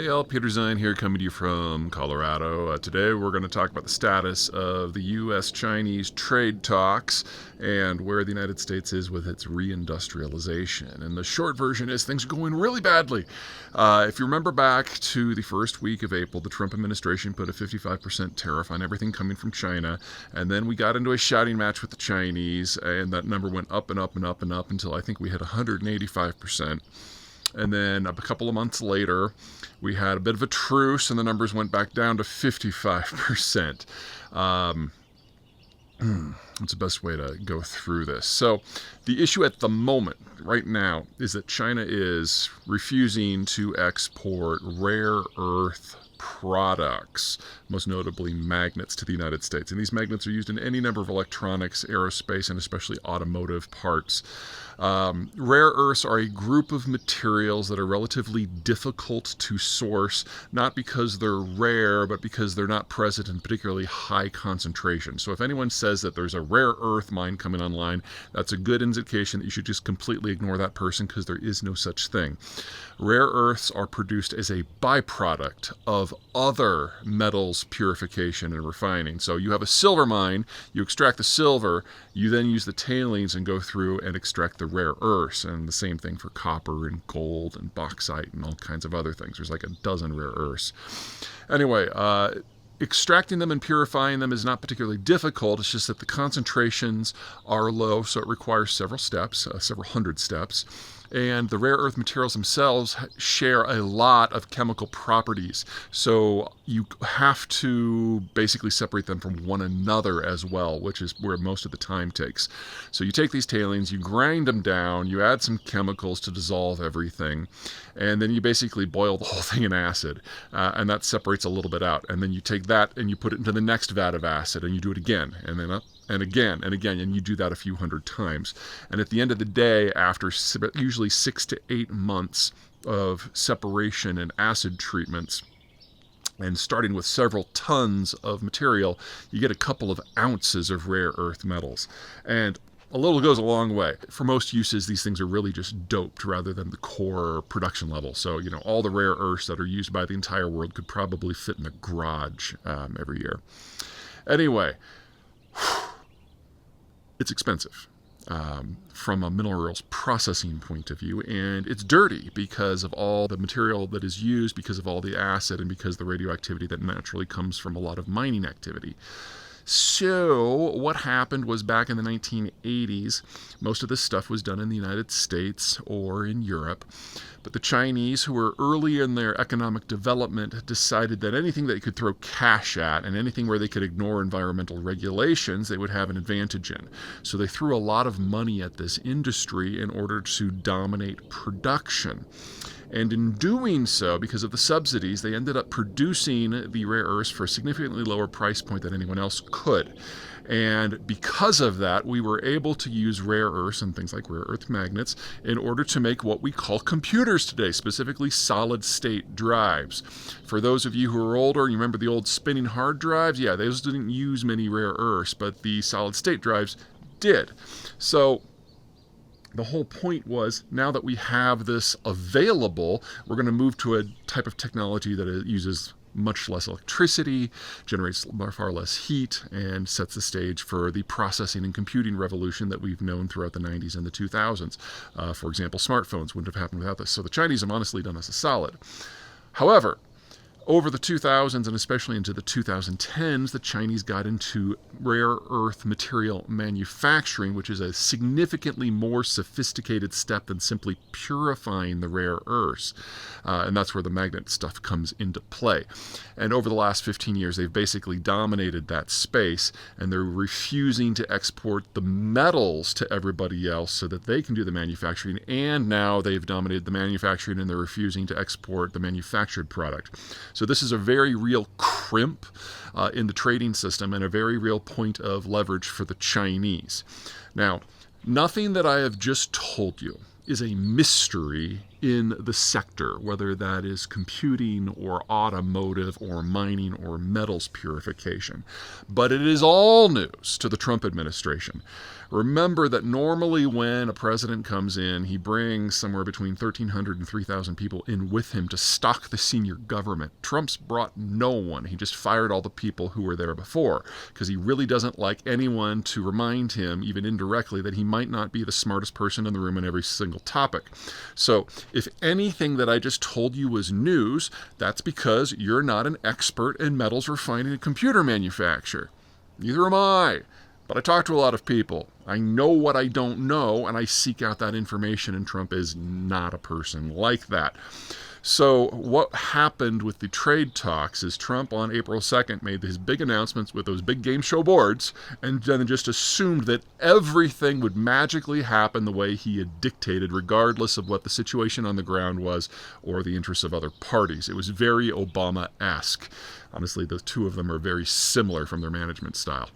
Hey all, Peter Zeihan here coming to you from Colorado. Today we're going to talk about the status of the U.S.-Chinese trade talks and where the United States is with its reindustrialization. And the short version is things are going really badly. If you remember back to the first week of April, the Trump administration put a 55% tariff on everything coming from China, and then we got into a shouting match with the Chinese, and that number went up and up and up and up until I think we hit 185%. And then a couple of months later, we had a bit of a truce, and the numbers went back down to 55%. What's the best way to go through this? So the issue at the moment, right now, is that China is refusing to export rare earth products, most notably magnets, to the United States. And these magnets are used in any number of electronics, aerospace, and especially automotive parts. Rare earths are a group of materials that are relatively difficult to source, not because they're rare, but because they're not present in particularly high concentration. So if anyone says that there's a rare earth mine coming online, that's a good indication that you should just completely ignore that person, because there is no such thing. Rare earths are produced as a byproduct of other metals purification and refining. So you have a silver mine, you extract the silver, you then use the tailings and go through and extract the rare earths, and the same thing for copper and gold and bauxite and all kinds of other things. There's like a dozen rare earths. Anyway, extracting them and purifying them is not particularly difficult. It's just that the concentrations are low, so it requires several steps, several hundred steps. And the rare earth materials themselves share a lot of chemical properties. So you have to basically separate them from one another as well, which is where most of the time takes. So you take these tailings, you grind them down, you add some chemicals to dissolve everything, and then you basically boil the whole thing in acid, and that separates a little bit out. And then you take that and you put it into the next vat of acid, and you do it again, and then up, and again and again, and you do that a few hundred times. And at the end of the day, after usually 6 to 8 months of separation and acid treatments, and starting with several tons of material, you get a couple of ounces of rare earth metals. And a little goes a long way. For most uses, these things are really just doped rather than the core production level. So, all the rare earths that are used by the entire world could probably fit in a garage every year. Anyway, it's expensive from a minerals processing point of view, and it's dirty because of all the material that is used, because of all the acid, and because of the radioactivity that naturally comes from a lot of mining activity. So what happened was, back in the 1980s, most of this stuff was done in the United States or in Europe. But the Chinese, who were early in their economic development, decided that anything they could throw cash at and anything where they could ignore environmental regulations, they would have an advantage in. So they threw a lot of money at this industry in order to dominate production. And in doing so, because of the subsidies, they ended up producing the rare earths for a significantly lower price point than anyone else could. And because of that, we were able to use rare earths and things like rare earth magnets in order to make what we call computers today, specifically solid-state drives. For those of you who are older, you remember the old spinning hard drives? Yeah, those didn't use many rare earths, but the solid-state drives did. So the whole point was, now that we have this available, we're going to move to a type of technology that uses much less electricity, generates far less heat, and sets the stage for the processing and computing revolution that we've known throughout the 90s and the 2000s. For example, smartphones wouldn't have happened without this. So the Chinese have honestly done us a solid. However, over the 2000s and especially into the 2010s, the Chinese got into rare earth material manufacturing, which is a significantly more sophisticated step than simply purifying the rare earths. And that's where the magnet stuff comes into play. And over the last 15 years, they've basically dominated that space, and they're refusing to export the metals to everybody else so that they can do the manufacturing. And now they've dominated the manufacturing, and they're refusing to export the manufactured product. So this is a very real crimp in the trading system, and a very real point of leverage for the Chinese. Now, nothing that I have just told you is a mystery in the sector, whether that is computing or automotive or mining or metals purification. But it is all news to the Trump administration. Remember that normally when a president comes in, he brings somewhere between 1,300 and 3,000 people in with him to stock the senior government. Trump's brought no one. He just fired all the people who were there before because he really doesn't like anyone to remind him, even indirectly, that he might not be the smartest person in the room on every single topic. So if anything that I just told you was news, that's because you're not an expert in metals refining and computer manufacture. Neither am I. But I talk to a lot of people. I know what I don't know, and I seek out that information, and Trump is not a person like that. So what happened with the trade talks is Trump on April 2nd made his big announcements with those big game show boards and then just assumed that everything would magically happen the way he had dictated, regardless of what the situation on the ground was or the interests of other parties. It was very Obama-esque. Honestly, the two of them are very similar from their management style.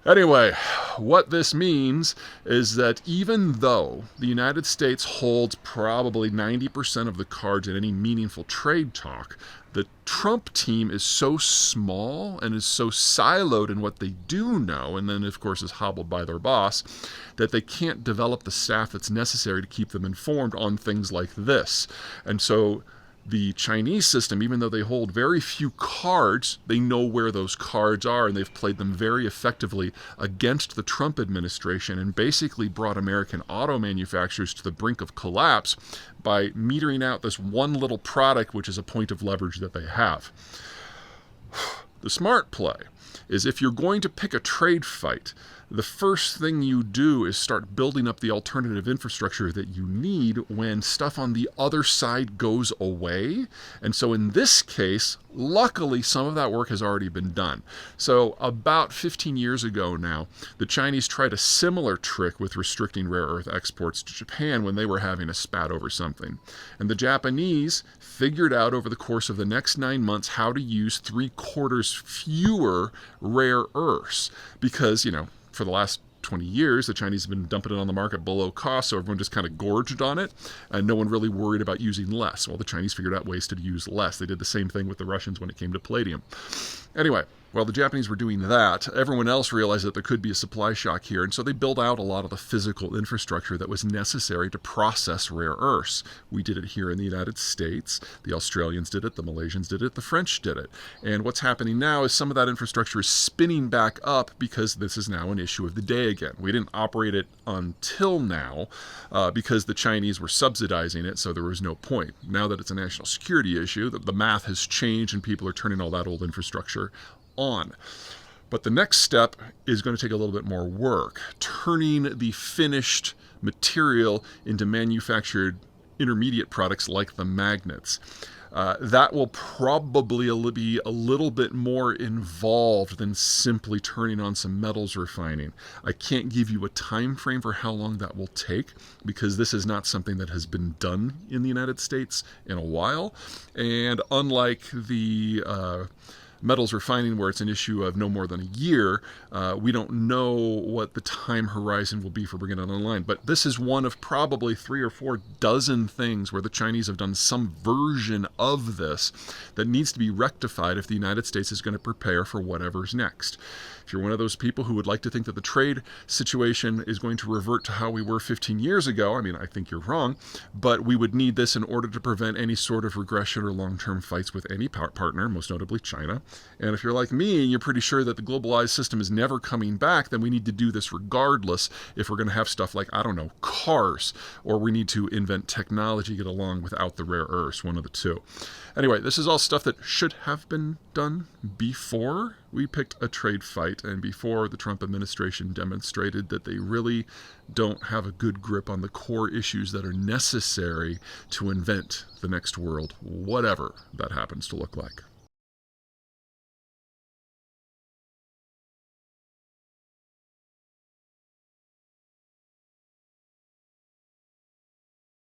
Anyway, what this means is that even though the United States holds probably 90% of the cards in any meaningful trade talk, the Trump team is so small and is so siloed in what they do know, and then, of course, is hobbled by their boss, that they can't develop the staff that's necessary to keep them informed on things like this. And so the Chinese system, even though they hold very few cards, they know where those cards are, and they've played them very effectively against the Trump administration and basically brought American auto manufacturers to the brink of collapse by metering out this one little product, which is a point of leverage that they have. The smart play is if you're going to pick a trade fight, the first thing you do is start building up the alternative infrastructure that you need when stuff on the other side goes away. And so in this case, luckily, some of that work has already been done. So about 15 years ago now, the Chinese tried a similar trick with restricting rare earth exports to Japan when they were having a spat over something. And the Japanese figured out over the course of the next 9 months how to use 3/4 fewer rare earths because, for the last 20 years, the Chinese have been dumping it on the market below cost, so everyone just kind of gorged on it, and no one really worried about using less. Well, the Chinese figured out ways to use less. They did the same thing with the Russians when it came to palladium. Anyway, while the Japanese were doing that, everyone else realized that there could be a supply shock here, and so they built out a lot of the physical infrastructure that was necessary to process rare earths. We did it here in the United States. The Australians did it, the Malaysians did it, the French did it. And what's happening now is some of that infrastructure is spinning back up because this is now an issue of the day again. We didn't operate it until now because the Chinese were subsidizing it, so there was no point. Now that it's a national security issue, the math has changed and people are turning all that old infrastructure on. But the next step is going to take a little bit more work, turning the finished material into manufactured intermediate products like the magnets. That will probably be a little bit more involved than simply turning on some metals refining. I can't give you a time frame for how long that will take because this is not something that has been done in the United States in a while. And unlike the metals refining, where it's an issue of no more than a year, we don't know what the time horizon will be for bringing it online. But this is one of probably 3 or 4 dozen things where the Chinese have done some version of this that needs to be rectified if the United States is going to prepare for whatever's next. If you're one of those people who would like to think that the trade situation is going to revert to how we were 15 years ago, I think you're wrong, but we would need this in order to prevent any sort of regression or long-term fights with any partner, most notably China. And if you're like me and you're pretty sure that the globalized system is never coming back, then we need to do this regardless if we're going to have stuff like, cars, or we need to invent technology to get along without the rare earths, one of the two. Anyway, this is all stuff that should have been done before we picked a trade fight and before the Trump administration demonstrated that they really don't have a good grip on the core issues that are necessary to invent the next world, whatever that happens to look like.